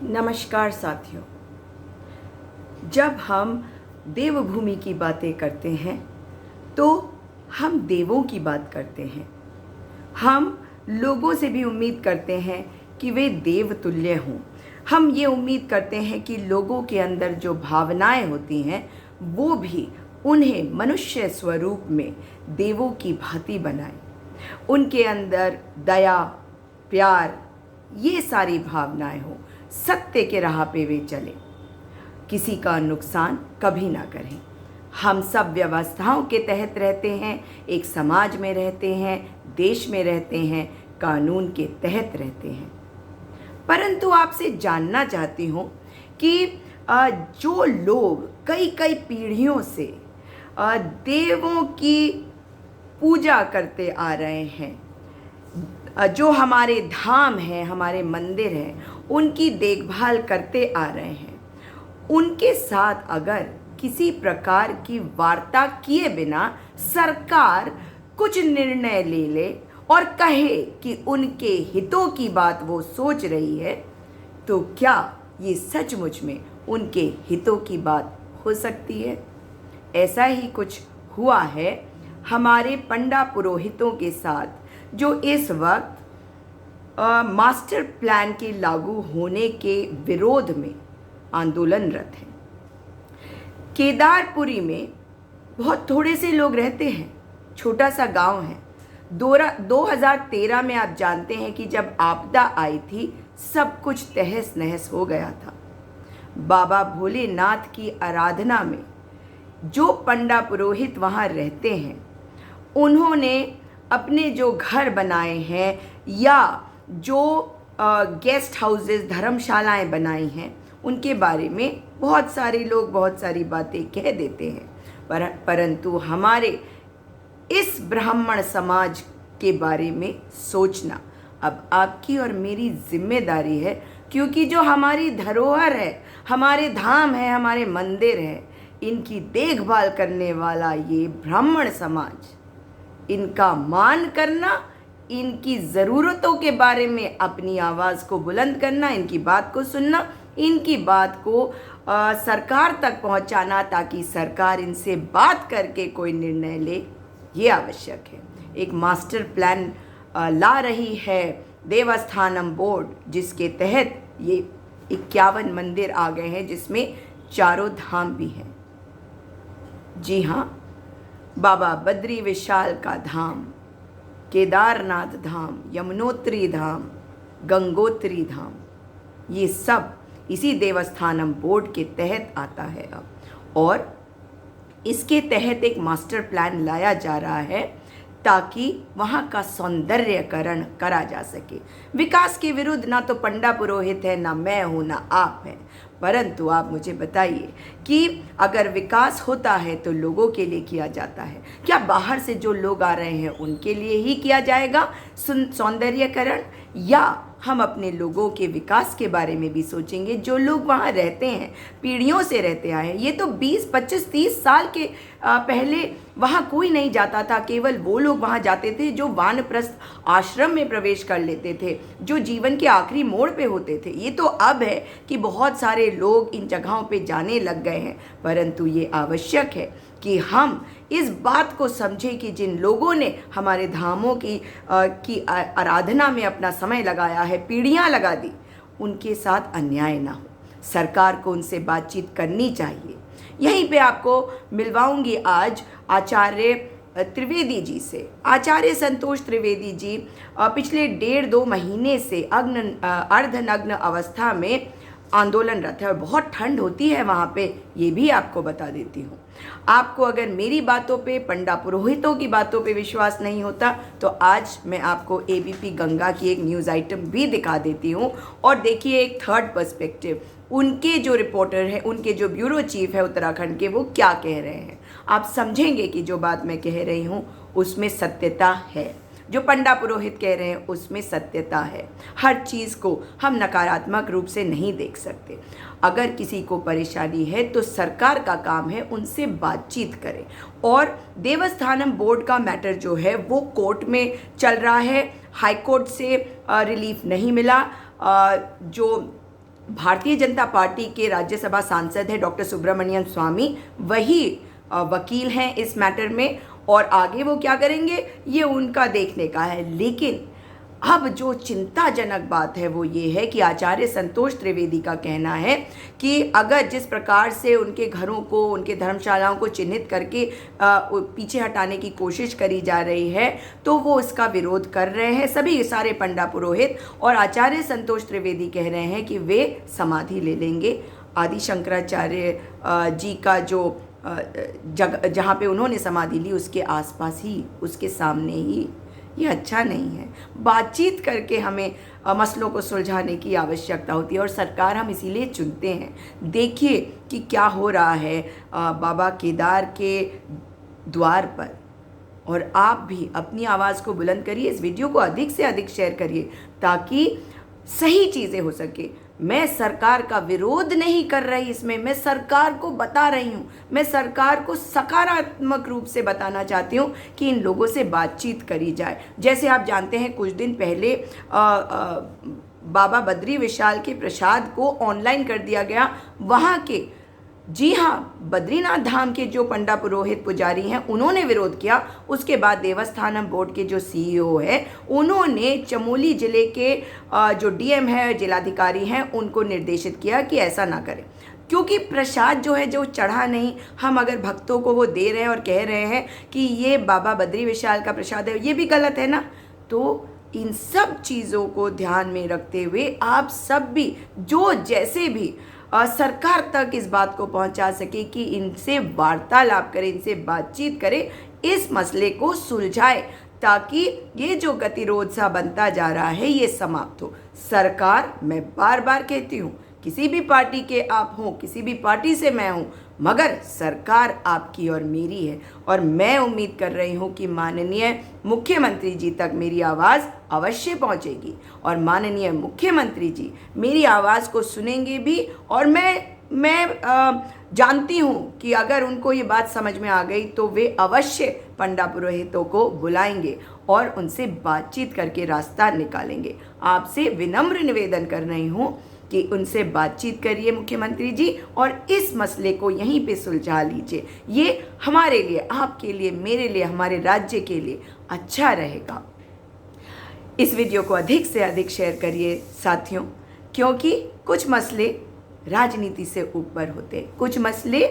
नमस्कार साथियों। जब हम देवभूमि की बातें करते हैं तो हम देवों की बात करते हैं। हम लोगों से भी उम्मीद करते हैं कि वे देवतुल्य हों। हम ये उम्मीद करते हैं कि लोगों के अंदर जो भावनाएं होती हैं वो भी उन्हें मनुष्य स्वरूप में देवों की भांति बनाएं। उनके अंदर दया, प्यार, ये सारी भावनाएं हो, सत्य के राह पे वे चलें, किसी का नुकसान कभी ना करें। हम सब व्यवस्थाओं के तहत रहते हैं, एक समाज में रहते हैं, देश में रहते हैं, कानून के तहत रहते हैं। परंतु आपसे जानना चाहती हूँ कि जो लोग कई कई पीढ़ियों से देवों की पूजा करते आ रहे हैं, जो हमारे धाम हैं, हमारे मंदिर हैं, उनकी देखभाल करते आ रहे हैं, उनके साथ अगर किसी प्रकार की वार्ता किए बिना सरकार कुछ निर्णय ले ले और कहे कि उनके हितों की बात वो सोच रही है, तो क्या ये सचमुच में उनके हितों की बात हो सकती है? ऐसा ही कुछ हुआ है हमारे पंडा पुरोहितों के साथ, जो इस वक्त मास्टर प्लान के लागू होने के विरोध में आंदोलनरत हैं। केदारपुरी में बहुत थोड़े से लोग रहते हैं, छोटा सा गांव है। 2013 में आप जानते हैं कि जब आपदा आई थी, सब कुछ तहस नहस हो गया था। बाबा भोलेनाथ की आराधना में जो पंडा पुरोहित वहाँ रहते हैं, उन्होंने अपने जो घर बनाए हैं या जो गेस्ट हाउसेस, धर्मशालाएं बनाई हैं, उनके बारे में बहुत सारे लोग बहुत सारी बातें कह देते हैं। परंतु हमारे इस ब्राह्मण समाज के बारे में सोचना अब आपकी और मेरी जिम्मेदारी है, क्योंकि जो हमारी धरोहर है, हमारे धाम है, हमारे मंदिर है, इनकी देखभाल करने वाला ये ब्राह्मण समाज, इनका मान करना, इनकी ज़रूरतों के बारे में अपनी आवाज़ को बुलंद करना, इनकी बात को सुनना, इनकी बात को सरकार तक पहुंचाना, ताकि सरकार इनसे बात करके कोई निर्णय ले, ये आवश्यक है। एक मास्टर प्लान ला रही है देवस्थानम बोर्ड, जिसके तहत ये 51 मंदिर आ गए हैं, जिसमें चारों धाम भी हैं। जी हाँ, बाबा बद्री विशाल का धाम, केदारनाथ धाम, यमुनोत्री धाम, गंगोत्री धाम, ये सब इसी देवस्थानम बोर्ड के तहत आता है अब। और इसके तहत एक मास्टर प्लान लाया जा रहा है ताकि वहाँ का सौंदर्यकरण करा जा सके। विकास के विरुद्ध ना तो पंडा पुरोहित है, ना मैं हूँ, ना आप हैं। परंतु आप मुझे बताइए कि अगर विकास होता है तो लोगों के लिए किया जाता है, क्या बाहर से जो लोग आ रहे हैं उनके लिए ही किया जाएगा सौंदर्यकरण, या हम अपने लोगों के विकास के बारे में भी सोचेंगे? जो लोग वहाँ रहते हैं, पीढ़ियों से रहते आए हैं, ये तो 20, 25, 30 साल के पहले वहाँ कोई नहीं जाता था। केवल वो लोग वहाँ जाते थे जो वानप्रस्थ आश्रम में प्रवेश कर लेते थे, जो जीवन के आखिरी मोड़ पे होते थे। ये तो अब है कि बहुत सारे लोग इन जगहों पे जाने लग गए हैं। परंतु ये आवश्यक है कि हम इस बात को समझें कि जिन लोगों ने हमारे धामों की आराधना में अपना समय लगाया है, पीढ़ियां लगा दी, उनके साथ अन्याय ना हो। सरकार को उनसे बातचीत करनी चाहिए। यहीं पे आपको मिलवाऊंगी आज आचार्य त्रिवेदी जी से। आचार्य संतोष त्रिवेदी जी पिछले 1.5-2 महीने से अर्धनग्न अवस्था में आंदोलनरत है, और बहुत ठंड होती है वहाँ पे, ये भी आपको बता देती हूँ। आपको अगर मेरी बातों पे, पंडा पुरोहितों की बातों पे विश्वास नहीं होता, तो आज मैं आपको एबीपी गंगा की एक न्यूज़ आइटम भी दिखा देती हूँ। और देखिए एक थर्ड पर्सपेक्टिव, उनके जो रिपोर्टर हैं, उनके जो ब्यूरो चीफ है उत्तराखंड के, वो क्या कह रहे हैं। आप समझेंगे कि जो बात मैं कह रही हूँ उसमें सत्यता है, जो पंडा पुरोहित कह रहे हैं उसमें सत्यता है। हर चीज़ को हम नकारात्मक रूप से नहीं देख सकते। अगर किसी को परेशानी है तो सरकार का काम है उनसे बातचीत करें। और देवस्थानम बोर्ड का मैटर जो है वो कोर्ट में चल रहा है, हाई कोर्ट से रिलीफ नहीं मिला। जो भारतीय जनता पार्टी के राज्यसभा सांसद हैं डॉक्टर सुब्रमण्यम स्वामी, वही वकील हैं इस मैटर में, और आगे वो क्या करेंगे ये उनका देखने का है। लेकिन अब जो चिंताजनक बात है वो ये है कि आचार्य संतोष त्रिवेदी का कहना है कि अगर जिस प्रकार से उनके घरों को, उनके धर्मशालाओं को चिन्हित करके पीछे हटाने की कोशिश करी जा रही है तो वो इसका विरोध कर रहे हैं सभी सारे पंडा पुरोहित। और आचार्य संतोष त्रिवेदी कह रहे हैं कि वे समाधि ले लेंगे। आदि शंकराचार्य जी का जो जहाँ पे उन्होंने समाधि ली उसके आसपास ही, उसके सामने ही। ये अच्छा नहीं है। बातचीत करके हमें मसलों को सुलझाने की आवश्यकता होती है और सरकार हम इसीलिए चुनते हैं। देखिए कि क्या हो रहा है बाबा केदार के द्वार पर, और आप भी अपनी आवाज़ को बुलंद करिए, इस वीडियो को अधिक से अधिक शेयर करिए ताकि सही चीज़ें हो सके। मैं सरकार का विरोध नहीं कर रही, इसमें मैं सरकार को बता रही हूँ, मैं सरकार को सकारात्मक रूप से बताना चाहती हूँ कि इन लोगों से बातचीत करी जाए। जैसे आप जानते हैं कुछ दिन पहले बाबा बद्री विशाल के प्रसाद को ऑनलाइन कर दिया गया। वहाँ के, जी हाँ, बद्रीनाथ धाम के जो पंडा पुरोहित पुजारी हैं उन्होंने विरोध किया। उसके बाद देवस्थानम बोर्ड के जो सीईओ है उन्होंने चमोली जिले के जो डीएम है, जिलाधिकारी हैं, उनको निर्देशित किया कि ऐसा ना करें, क्योंकि प्रसाद जो है जो चढ़ा नहीं, हम अगर भक्तों को वो दे रहे हैं और कह रहे हैं कि ये बाबा बद्री विशाल का प्रसाद है, ये भी गलत है ना। तो इन सब चीज़ों को ध्यान में रखते हुए आप सब भी जो जैसे भी सरकार तक इस बात को पहुंचा सके कि इनसे वार्तालाप करें, इनसे बातचीत करें, इस मसले को सुलझाए ताकि ये जो गतिरोध सा बनता जा रहा है ये समाप्त हो। सरकार, मैं बार बार कहती हूँ, किसी भी पार्टी के आप हों, किसी भी पार्टी से मैं हूँ, मगर सरकार आपकी और मेरी है। और मैं उम्मीद कर रही हूँ कि माननीय मुख्यमंत्री जी तक मेरी आवाज़ अवश्य पहुँचेगी और माननीय मुख्यमंत्री जी मेरी आवाज़ को सुनेंगे भी। और मैं जानती हूँ कि अगर उनको ये बात समझ में आ गई तो वे अवश्य पंडा पुरोहितों को बुलाएंगे और उनसे बातचीत करके रास्ता निकालेंगे। आपसे विनम्र निवेदन कर रही हूँ कि उनसे बातचीत करिए मुख्यमंत्री जी और इस मसले को यहीं पे सुलझा लीजिए। ये हमारे लिए, आपके लिए, मेरे लिए, हमारे राज्य के लिए अच्छा रहेगा। इस वीडियो को अधिक से अधिक शेयर करिए साथियों, क्योंकि कुछ मसले राजनीति से ऊपर होते हैं, कुछ मसले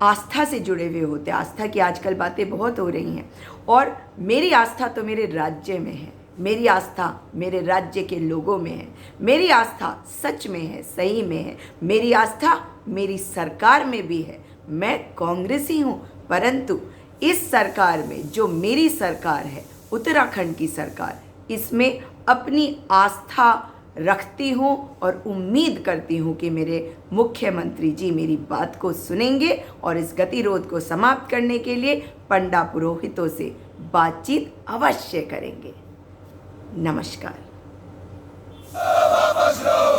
आस्था से जुड़े हुए होते हैं। आस्था की आजकल बातें बहुत हो रही हैं और मेरी आस्था तो मेरे राज्य में है, मेरी आस्था मेरे राज्य के लोगों में है, मेरी आस्था सच में है, सही में है, मेरी आस्था मेरी सरकार में भी है। मैं कांग्रेसी हूँ, परंतु इस सरकार में जो मेरी सरकार है, उत्तराखंड की सरकार, इसमें अपनी आस्था रखती हूँ और उम्मीद करती हूँ कि मेरे मुख्यमंत्री जी मेरी बात को सुनेंगे और इस गतिरोध को समाप्त करने के लिए पंडा पुरोहितों से बातचीत अवश्य करेंगे। नमस्कार।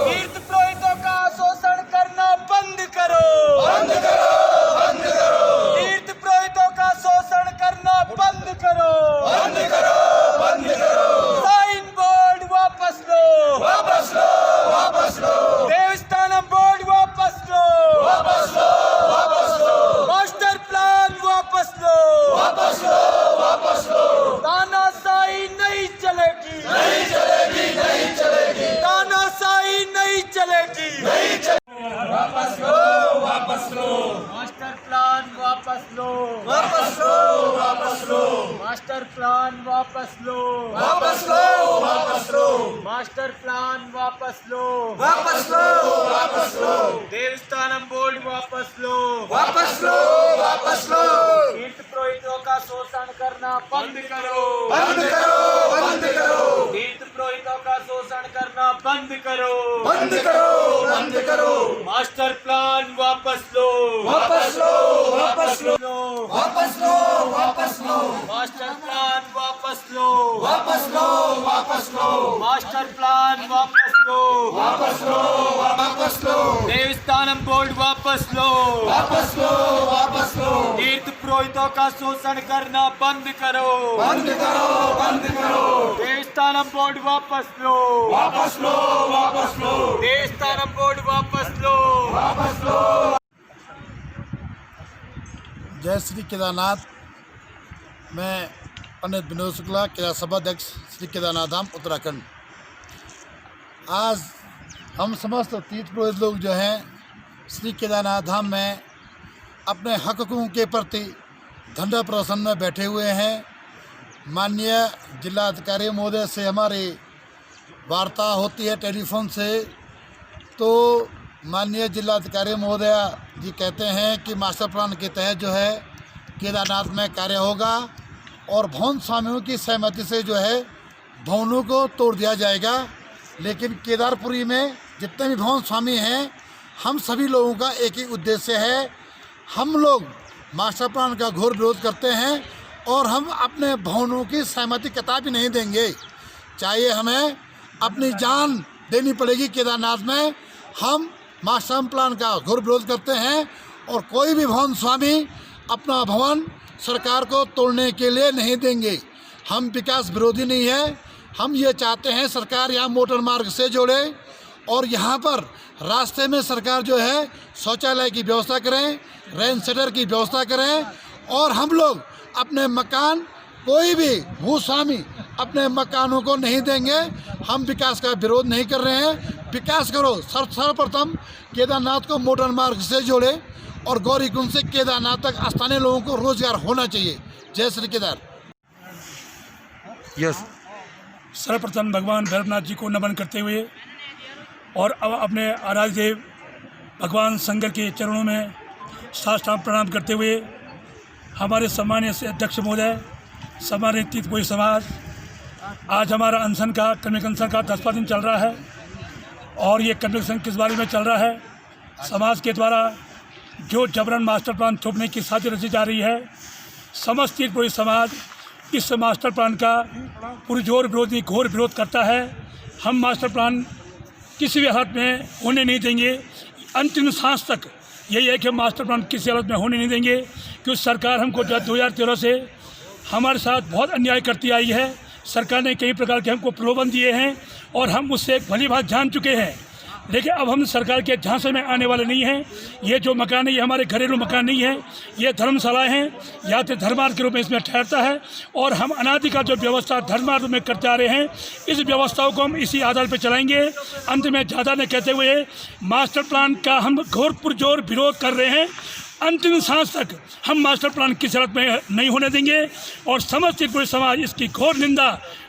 तीर्थ पुरोहितों का शोषण करना बंद करो, बंद करो, बंद करो। तीर्थ पुरोहितों का शोषण करना बंद करो, बंद करो, बंद करो। साइन बोर्ड वापस लो, वापस लो, वापस लो। देवस्थानम बोर्ड वापस लो, वापस लो, वापस लो। मास्टर प्लान वापस लो, वापस लो, वापस लो। तानाशाही नहीं चलेगी, नहीं चलेगी, नहीं चलेगी। तानाशाही नहीं चलेगी, नहीं चलेगी। वापस लो, वापस लो। मास्टर प्लान वापस लो, वापस लो, वापस लो। मास्टर प्लान वापस लो, वापस लो, वापस लो। मास्टर प्लान वापस लो, वापस लो, वापस लो। देवस्थानम बोर्ड वापस लो, वापस लो, वापस लो। तीर्थ पुरोहितों का शोषण करना बंद करो, बंद करो, बंद करो। तीर्थ पुरोहितों का शोषण करना बंद करो, बंद करो, बंद करो। मास्टर प्लान वापस लो, वापस लो, वापस लो, वापस लो, वापस लो। मास्टर प्लान वापस लो, वापस लो, वापस लो। मास्टर प्लान वापस लो, वापस लो, वापस लो। देवस्थानम बोर्ड वापस लो, वापस लो, वापस लो। तीर्थ पुरोहितों का शोषण करना बंद करो, बंद करो, बंद करो। देवस्थानम बोर्ड वापस लो, वापस लो, वापस लो। देवस्थानम बोर्ड जय श्री केदारनाथ। मैं पंडित विनोद शुक्ला, केदार सभा अध्यक्ष श्री केदारनाथ धाम उत्तराखंड। आज हम समस्त तीर्थ पुरोहित लोग जो हैं श्री केदारनाथ धाम में अपने हकों के प्रति धरना प्रदर्शन में बैठे हुए हैं। माननीय जिलाधिकारी महोदय से हमारी वार्ता होती है टेलीफोन से, तो माननीय जिलाधिकारी महोदय जी कहते हैं कि मास्टर प्लान के तहत जो है केदारनाथ में कार्य होगा और भवन स्वामियों की सहमति से जो है भवनों को तोड़ दिया जाएगा। लेकिन केदारपुरी में जितने भी भवन स्वामी हैं, हम सभी लोगों का एक ही उद्देश्य है। हम लोग मास्टर प्लान का घोर विरोध करते हैं और हम अपने भवनों की सहमति कतई नहीं देंगे, चाहे हमें अपनी जान देनी पड़ेगी। केदारनाथ में हम मास्टर प्लान का घोर विरोध करते हैं और कोई भी भवन स्वामी अपना भवन सरकार को तोड़ने के लिए नहीं देंगे। हम विकास विरोधी नहीं है। हम ये चाहते हैं सरकार यहाँ मोटर मार्ग से जोड़े और यहाँ पर रास्ते में सरकार जो है शौचालय की व्यवस्था करें, रेन शेडर की व्यवस्था करें और हम लोग अपने मकान, कोई भी भूस्वामी अपने मकानों को नहीं देंगे। हम विकास का विरोध नहीं कर रहे हैं। विकास करो, सर्वप्रथम केदारनाथ को मोटर मार्ग से जोड़े और गौरीकुंड से केदारनाथ तक स्थानीय लोगों को रोजगार होना चाहिए। जय श्री केदार। यस, सर्वप्रथम भगवान भैरवनाथ जी को नमन करते हुए और अब अपने आराध्य देव भगवान शंकर के चरणों में साष्टांग प्रणाम करते हुए हमारे सम्मानीय अध्यक्ष महोदय, सम्मानित तीर्थ पुरोहित समाज, आज हमारा अनशन का कर्मिक अनशन का 10वां दिन चल रहा है और ये कर्मिक अनशन किस बारे में चल रहा है? समाज के द्वारा जो जबरन मास्टर प्लान थोपने की साजिश रची जा रही है, समस्त तीर्थ पुरोहित समाज इस मास्टर प्लान का पुरजोर विरोधी घोर विरोध करता है। हम मास्टर प्लान किसी भी हालत में होने नहीं देंगे। अंतिम सांस तक यही है कि मास्टर प्लान किसी हालत में होने नहीं देंगे, क्योंकि सरकार हमको 2013 से हमारे साथ बहुत अन्याय करती आई है। सरकार ने कई प्रकार के हमको प्रलोभन दिए हैं और हम उससे भली भांति जान चुके हैं, लेकिन अब हम सरकार के झांसे में आने वाले नहीं हैं। ये जो मकान है ये हमारे घरेलू मकान नहीं है, ये धर्मशालाएं हैं, या तो धर्मार्थ के रूप में इसमें ठहरता है और हम अनादि का जो व्यवस्था धर्मार्थ में करते आ रहे हैं, इस व्यवस्थाओं को हम इसी आधार पर चलाएंगे। अंत में ज़्यादा न कहते हुए मास्टर प्लान का हम घोर पुरजोर विरोध कर रहे हैं। अंतिम सांस तक हम मास्टर प्लान की शर्त में नहीं होने देंगे और समस्त पुरुष समाज इसकी घोर निंदा,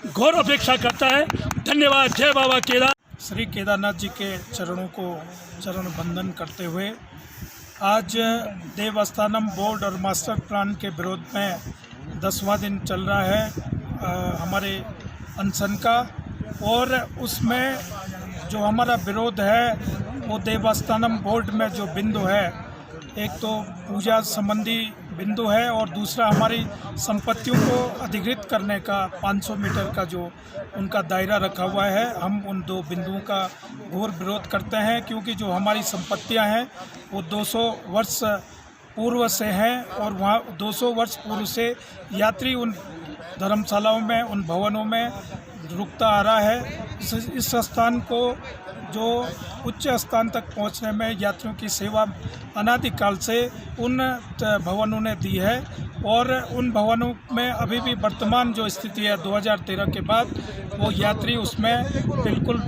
घोर अपेक्षा करता है। धन्यवाद। जय बाबा केदार। श्री केदारनाथ जी के चरणों को चरण बंदन करते हुए आज देवस्थानम बोर्ड और मास्टर प्लान के विरोध में 10वां दिन चल रहा है हमारे अनशन का, और उसमें जो हमारा विरोध है वो देवस्थानम बोर्ड में जो बिंदु है, एक तो पूजा संबंधी बिंदु है और दूसरा हमारी संपत्तियों को अधिकृत करने का 500 मीटर का जो उनका दायरा रखा हुआ है। हम उन दो बिंदुओं का घोर विरोध करते हैं, क्योंकि जो हमारी संपत्तियां हैं वो 200 वर्ष पूर्व से हैं और वहाँ 200 वर्ष पूर्व से यात्री उन धर्मशालाओं में, उन भवनों में रुकता आ रहा है। इस स्थान को जो उच्च स्थान तक पहुंचने में यात्रियों की सेवा अनादिकाल से उन भवनों ने दी है और उन भवनों में अभी भी वर्तमान जो स्थिति है 2013 के बाद, वो यात्री उसमें बिल्कुल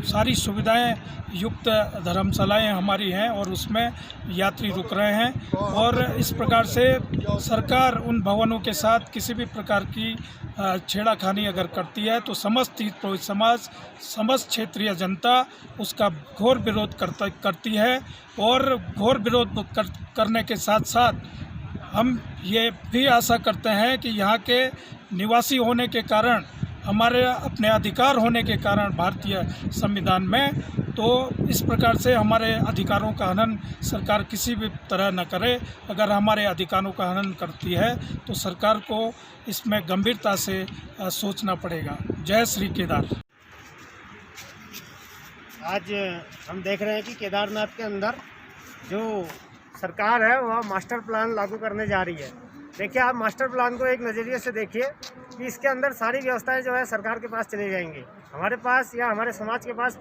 सारी सुविधाएं युक्त धर्मशालाएं हमारी हैं और उसमें यात्री रुक रहे हैं। और इस प्रकार से सरकार उन भवनों के साथ किसी भी प्रकार की छेड़ाखानी अगर करती है तो समस्त तीर्थ पुरोहित समाज, समस्त क्षेत्रीय जनता उसका घोर विरोध करती है। और घोर विरोध करने के साथ साथ हम ये भी आशा करते हैं कि यहाँ के निवासी होने के कारण, हमारे अपने अधिकार होने के कारण भारतीय संविधान में, तो इस प्रकार से हमारे अधिकारों का हनन सरकार किसी भी तरह न करे। अगर हमारे अधिकारों का हनन करती है तो सरकार को इसमें गंभीरता से सोचना पड़ेगा। जय श्री केदार। आज हम देख रहे हैं कि केदारनाथ के अंदर जो सरकार है वह मास्टर प्लान लागू करने जा रही है। देखिए, आप मास्टर प्लान को एक नज़रिए से देखिए कि इसके अंदर सारी व्यवस्थाएं जो है सरकार के पास चली जाएंगी। हमारे पास या हमारे समाज के पास